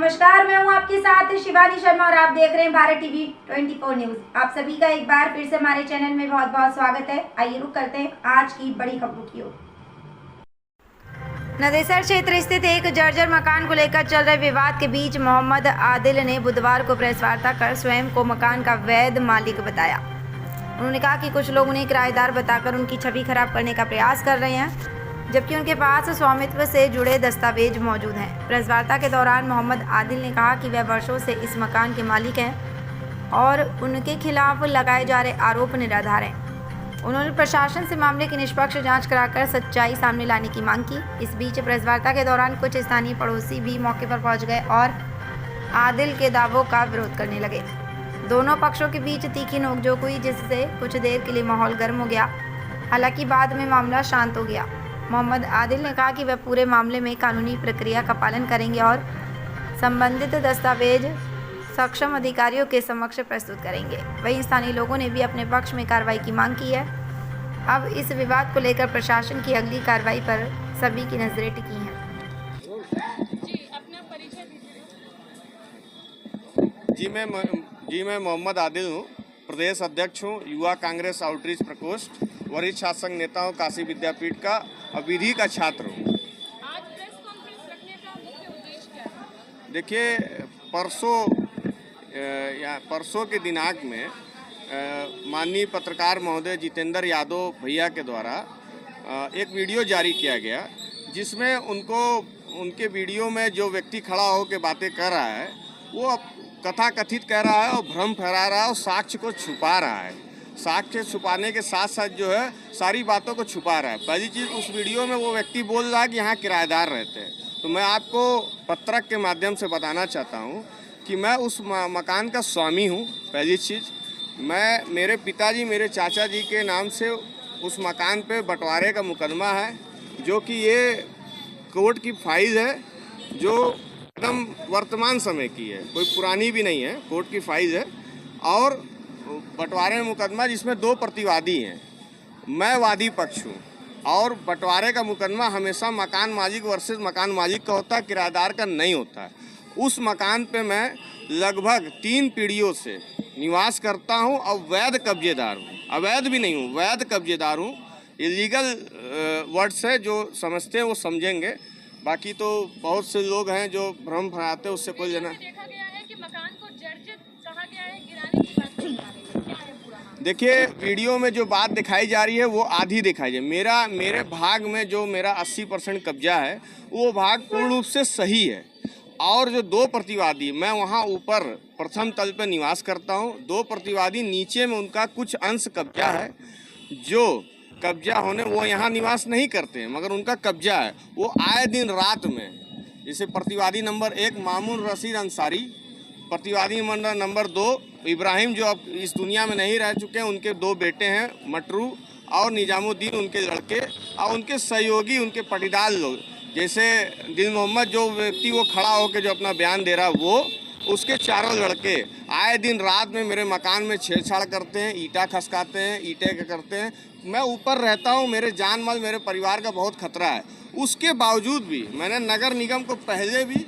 नमस्कार, मैं हूं आपके साथ शिवानी शर्मा और आप देख रहे हैं भारत टीवी 24 न्यूज। आप सभी का एक बार फिर से हमारे चैनल में बहुत बहुत स्वागत है। आइए रुक करते हैं आज की बड़ी खबरों की ओर। नदेसर क्षेत्र स्थित एक जर्जर मकान को लेकर चल रहे विवाद के बीच मोहम्मद आदिल ने बुधवार को प्रेस वार्ता कर स्वयं को मकान का वैध मालिक बताया। उन्होंने कहा कि कुछ लोग उन्हें किराएदार बताकर उनकी छवि खराब करने का प्रयास कर रहे हैं, जबकि उनके पास स्वामित्व से जुड़े दस्तावेज मौजूद हैं। प्रेस वार्ता के दौरान मोहम्मद आदिल ने कहा कि वह वर्षों से इस मकान के मालिक हैं और उनके खिलाफ लगाए जा रहे आरोप निराधार हैं। उन्होंने प्रशासन से मामले की निष्पक्ष जांच कराकर सच्चाई सामने लाने की मांग की। इस बीच प्रेस वार्ता के दौरान कुछ स्थानीय पड़ोसी भी मौके पर पहुंच गए और आदिल के दावों का विरोध करने लगे। दोनों पक्षों के बीच तीखी नोकझोंक हुई, जिससे कुछ देर के लिए माहौल गर्म हो गया। हालांकि बाद में मामला शांत हो गया। मोहम्मद आदिल ने कहा कि वह पूरे मामले में कानूनी प्रक्रिया का पालन करेंगे और संबंधित दस्तावेज सक्षम अधिकारियों के समक्ष प्रस्तुत करेंगे। वहीं स्थानीय लोगों ने भी अपने पक्ष में कार्रवाई की मांग की है। अब इस विवाद को लेकर प्रशासन की अगली कार्रवाई पर सभी की नजरें टिकी हैं। जी मैं मोहम्मद आदिल हूँ, प्रदेश अध्यक्ष हूँ, युवा कांग्रेस आउटरीच प्रकोष्ठ, वरिष्ठ छात्र संघ नेता हूँ, काशी विद्यापीठ का और विधि का छात्र हूँ। आज प्रेस कॉन्फ्रेंस रखने का मुख्य उद्देश्य क्या है? देखिए, परसों के दिनांक में माननीय पत्रकार महोदय जितेंद्र यादव भैया के द्वारा एक वीडियो जारी किया गया, जिसमें उनके वीडियो में जो व्यक्ति खड़ा होकर बातें कर रहा है वो कथा कथित कह रहा है और भ्रम फैला रहा है और साक्ष्य को छुपा रहा है। साक्ष्य छुपाने के साथ साथ जो है सारी बातों को छुपा रहा है। पहली चीज़, उस वीडियो में वो व्यक्ति बोल रहा है कि यहाँ किराएदार रहते हैं। तो मैं आपको पत्रक के माध्यम से बताना चाहता हूँ कि मैं उस मकान का स्वामी हूँ। पहली चीज़, मेरे पिताजी मेरे चाचा जी के नाम से उस मकान पे बंटवारे का मुकदमा है, जो कि ये कोर्ट की फाइल है, जो एकदम वर्तमान समय की है, कोई पुरानी भी नहीं है, कोर्ट की फाइल है। और बंटवारे में मुकदमा जिसमें दो प्रतिवादी हैं, मैं वादी पक्ष हूँ। और बंटवारे का मुकदमा हमेशा मकान मालिक वर्सेस मकान मालिक का होता है, किराएदार का नहीं होता है। उस मकान पे मैं लगभग 3 पीढ़ियों से निवास करता हूँ और वैध कब्जेदार हूँ। अवैध भी नहीं हूँ, वैध कब्जेदार हूँ। इलीगल वर्ड्स है, जो समझते हैं वो समझेंगे। बाकी तो बहुत से लोग हैं जो भ्रम फैलाते हैं, उससे कोई लेना। देखा गया है कि मकान को जर्जर कहा गया है, गिराने की बात की जा रही है, क्या है पूरा मामला? देखिए, वीडियो में जो बात दिखाई जा रही है वो आधी दिखाई जा रही है। मेरे भाग में जो मेरा 80% कब्जा है वो भाग पूर्ण रूप से सही है। और जो 2 प्रतिवादी, मैं वहाँ ऊपर प्रथम तल पे निवास करता हूँ, 2 प्रतिवादी नीचे में उनका कुछ अंश कब्जा है। जो कब्जा होने वो यहाँ निवास नहीं करते हैं, मगर उनका कब्जा है। वो आए दिन रात में, जैसे प्रतिवादी नंबर 1 मामून रशीद अंसारी, प्रतिवादी नंबर 2 इब्राहिम, जो अब इस दुनिया में नहीं रह चुके हैं, उनके 2 बेटे हैं, मटरू और निजामुद्दीन, उनके लड़के, और उनके सहयोगी, उनके पटीदार लोग, जैसे दिल मोहम्मद जो व्यक्ति वो खड़ा होकर जो अपना बयान दे रहा है, वो उसके 4 लड़के आए दिन रात में मेरे मकान में छेड़छाड़ करते हैं, ईंटा खसकाते हैं, ईंटें करते हैं। मैं ऊपर रहता हूँ, मेरे जान माल मेरे परिवार का बहुत खतरा है। उसके बावजूद भी मैंने नगर निगम को पहले भी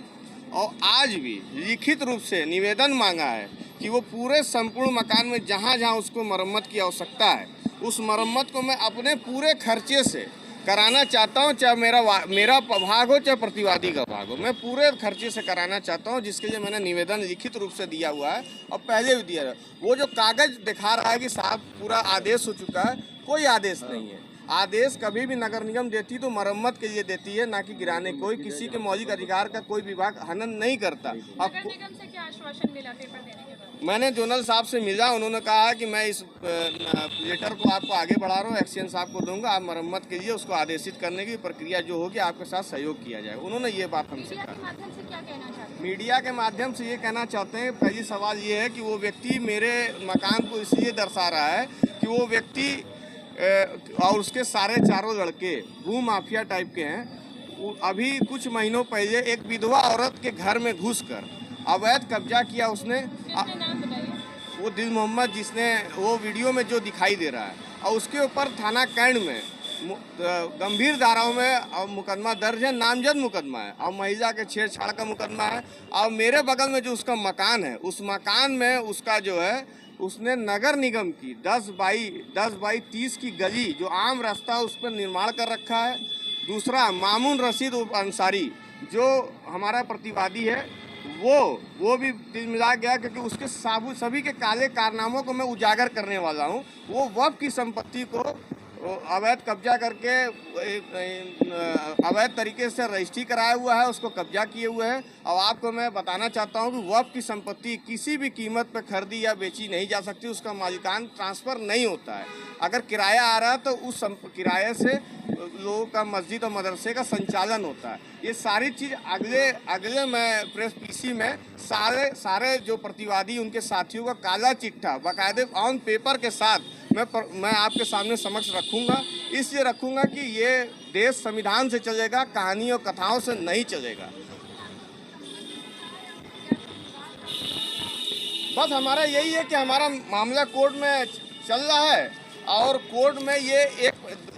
और आज भी लिखित रूप से निवेदन मांगा है कि वो पूरे संपूर्ण मकान में जहाँ जहाँ उसको मरम्मत की आवश्यकता है, उस मरम्मत को मैं अपने पूरे खर्चे से कराना चाहता हूँ। चाहे मेरा भाग हो, चाहे प्रतिवादी का भाग हो, मैं पूरे खर्चे से कराना चाहता हूँ, जिसके लिए मैंने निवेदन लिखित रूप से दिया हुआ है और पहले भी दिया है। वो जो कागज़ दिखा रहा है कि साहब पूरा आदेश हो चुका है, कोई आदेश नहीं है। आदेश कभी भी नगर निगम देती तो मरम्मत के लिए देती है, ना कि गिराने। कोई किसी के मौलिक अधिकार का कोई विभाग हनन नहीं करता। नगर निगम से क्या आश्वासन मिला पेपर देने के बाद? मैंने जोनल साहब से मिला, उन्होंने कहा कि मैं इस लेटर को आपको आगे बढ़ा रहा हूँ, एक्सचेंज साहब को दूंगा, आप मरम्मत के लिए उसको आदेशित करने की प्रक्रिया जो होगी आपके साथ सहयोग किया जाएगा। उन्होंने ये बात हमसे कहा। मीडिया के माध्यम से ये कहना चाहते हैं, पहली सवाल ये है कि वो व्यक्ति मेरे मकान को इसलिए दर्शा रहा है कि वो व्यक्ति और उसके सारे 4 लड़के भू माफिया टाइप के हैं। अभी कुछ महीनों पहले एक विधवा औरत के घर में घुसकर अवैध कब्जा किया उसने। नाम बताइए। वो दिल मोहम्मद, जिसने वो वीडियो में जो दिखाई दे रहा है, और उसके ऊपर थाना कैंट में गंभीर धाराओं में अब मुकदमा दर्ज है, नामजद मुकदमा है और महिला के छेड़छाड़ का मुकदमा है। और मेरे बगल में जो उसका मकान है, उस मकान में उसका जो है उसने नगर निगम की 10 बाई 30 की गली जो आम रास्ता है उस पर निर्माण कर रखा है। दूसरा मामून रशीद अंसारी जो हमारा प्रतिवादी है वो भी दिल मिला गया, क्योंकि उसके सभी के काले कारनामों को मैं उजागर करने वाला हूँ। वो वक्फ की संपत्ति को अवैध कब्जा करके अवैध तरीके से रजिस्ट्री कराया हुआ है, उसको कब्जा किए हुए हैं। और आपको मैं बताना चाहता हूं कि वक्फ की संपत्ति किसी भी कीमत पर खरीदी या बेची नहीं जा सकती, उसका मालिकान ट्रांसफ़र नहीं होता है। अगर किराया आ रहा है तो उस किराए से लोगों का मस्जिद और मदरसे का संचालन होता है। ये सारी चीज़ अगले मैं प्रेस पीसी में सारे जो प्रतिवादी उनके साथियों का काला चिट्ठा बाकायदे ऑन पेपर के साथ मैं आपके सामने समक्ष रखूंगा। इसलिए रखूंगा कि ये देश संविधान से चलेगा, कहानी और कथाओं से नहीं चलेगा। बस हमारा यही है कि हमारा मामला कोर्ट में चल रहा है और कोर्ट में ये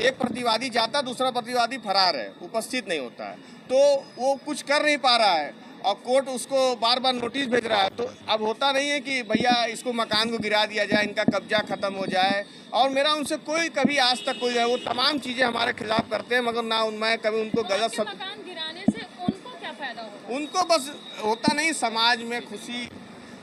एक प्रतिवादी जाता, दूसरा प्रतिवादी फरार है, उपस्थित नहीं होता है, तो वो कुछ कर नहीं पा रहा है और कोर्ट उसको बार बार नोटिस भेज रहा है। तो अब होता नहीं है कि भैया इसको मकान को गिरा दिया जाए, इनका कब्जा खत्म हो जाए। और मेरा उनसे कोई कभी आज तक कोई वो तमाम चीज़ें हमारे खिलाफ करते हैं, मगर ना मैं कभी उनको गलत सब मकान गिराने से उनको क्या फायदा होगा? उनको बस होता नहीं, समाज में खुशी।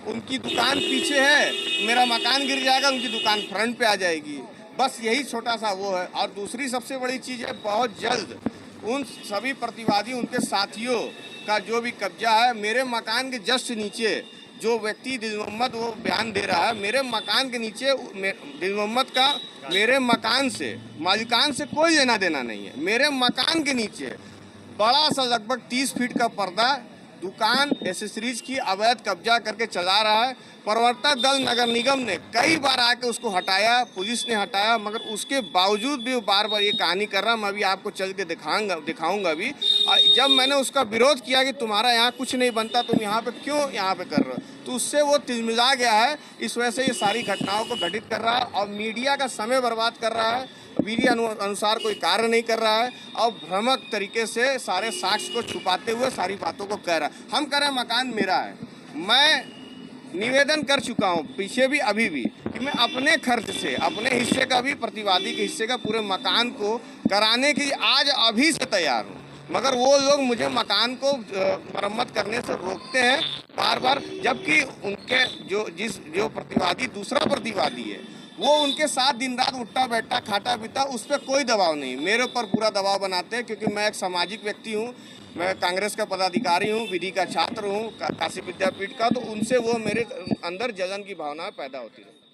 उनकी दुकान पीछे है, मेरा मकान गिर जाएगा, उनकी दुकान फ्रंट पे आ जाएगी, बस यही छोटा सा वो है। और दूसरी सबसे बड़ी चीज़ है, बहुत जल्द उन सभी प्रतिवादी उनके साथियों का जो भी कब्जा है, मेरे मकान के जस्ट नीचे जो व्यक्ति दिल मोहम्मद वो बयान दे रहा है, मेरे मकान के नीचे दिल मोहम्मद का मेरे मकान से मालिकान से कोई लेना देना नहीं है। मेरे मकान के नीचे बड़ा सा लगभग 30 फीट का पर्दा दुकान एसेसरीज की अवैध कब्जा करके चला रहा है। प्रवर्तक दल नगर निगम ने कई बार आके उसको हटाया, पुलिस ने हटाया, मगर उसके बावजूद भी वो बार बार ये कहानी कर रहा। मैं अभी आपको चल के दिखाऊंगा भी। जब मैंने उसका विरोध किया कि तुम्हारा यहाँ कुछ नहीं बनता, तुम यहाँ पे क्यों यहाँ पे कर रहे हो, तो उससे वो तिलमिला गया है। इस वजह से ये सारी घटनाओं को घटित कर रहा है और मीडिया का समय बर्बाद कर रहा है, विधि अनुसार कोई कार्य नहीं कर रहा है और भ्रामक तरीके से सारे साक्ष्य को छुपाते हुए सारी बातों को कह रहा है। हम कह रहे हैं मकान मेरा है, मैं निवेदन कर चुका हूं पीछे भी अभी भी कि मैं अपने खर्च से अपने हिस्से का भी प्रतिवादी के हिस्से का पूरे मकान को कराने के लिए आज अभी से तैयार हूं, मगर वो लोग मुझे मकान को मरम्मत करने से रोकते हैं बार बार। जबकि उनके जो प्रतिवादी दूसरा प्रतिवादी है वो उनके साथ दिन रात उठता बैठता खाता पीता, उस पर कोई दबाव नहीं, मेरे ऊपर पूरा दबाव बनाते हैं। क्योंकि मैं एक सामाजिक व्यक्ति हूँ, मैं कांग्रेस का पदाधिकारी हूँ, विधि का छात्र हूँ काशी विद्यापीठ का, तो उनसे वो मेरे अंदर जलन की भावना पैदा होती है।